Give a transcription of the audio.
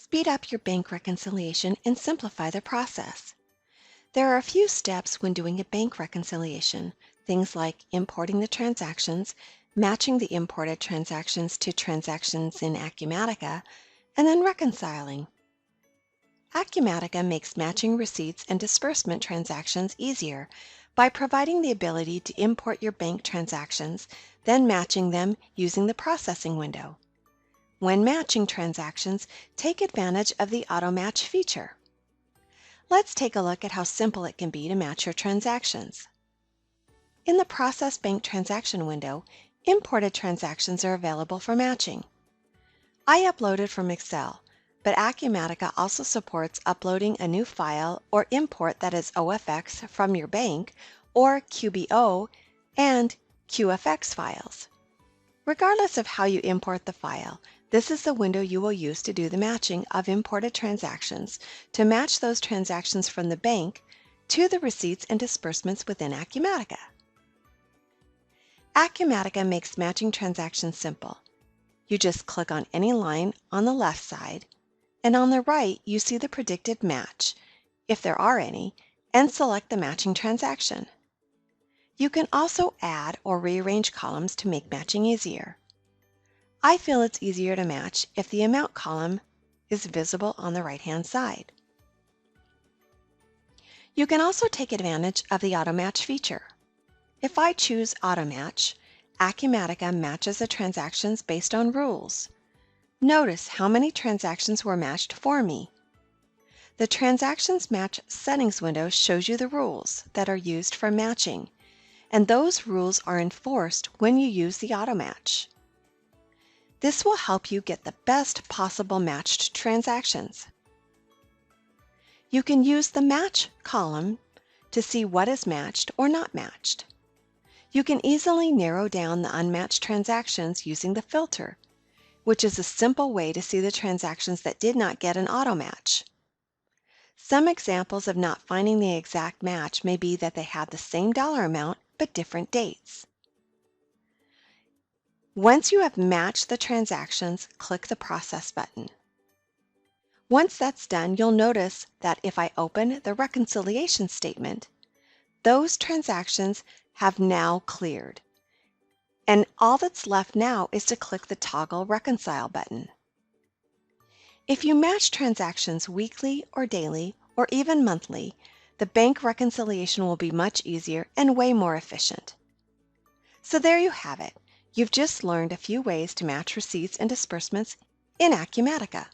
speed up your bank reconciliation and simplify the process. There are a few steps when doing a bank reconciliation, things like importing the transactions, matching the imported transactions to transactions in Acumatica, and then reconciling. Acumatica makes matching receipts and disbursement transactions easier by providing the ability to import your bank transactions, then matching them using the processing window. When matching transactions, take advantage of the Auto Match feature. Let's take a look at how simple it can be to match your transactions. In the Process Bank Transaction window, imported transactions are available for matching. I uploaded from Excel, but Acumatica also supports uploading a new file or import that is OFX from your bank or QBO and QFX files. Regardless of how you import the file, this is the window you will use to do the matching of imported transactions to match those transactions from the bank to the receipts and disbursements within Acumatica. Acumatica makes matching transactions simple. You just click on any line on the left side, and on the right you see the predicted match, if there are any, and select the matching transaction. You can also add or rearrange columns to make matching easier. I feel it's easier to match if the amount column is visible on the right-hand side. You can also take advantage of the Auto Match feature. If I choose Auto Match, Acumatica matches the transactions based on rules. Notice how many transactions were matched for me. The Transactions Match Settings window shows you the rules that are used for matching, and those rules are enforced when you use the Auto Match. This will help you get the best possible matched transactions. You can use the Match column to see what is matched or not matched. You can easily narrow down the unmatched transactions using the filter, which is a simple way to see the transactions that did not get an auto match. Some examples of not finding the exact match may be that they had the same dollar amount but different dates. Once you have matched the transactions, click the Process button. Once that's done, you'll notice that if I open the reconciliation statement, those transactions have now cleared. And all that's left now is to click the Toggle Reconcile button. If you match transactions weekly or daily or even monthly, the bank reconciliation will be much easier and way more efficient. So there you have it. You've just learned a few ways to match receipts and disbursements in Acumatica.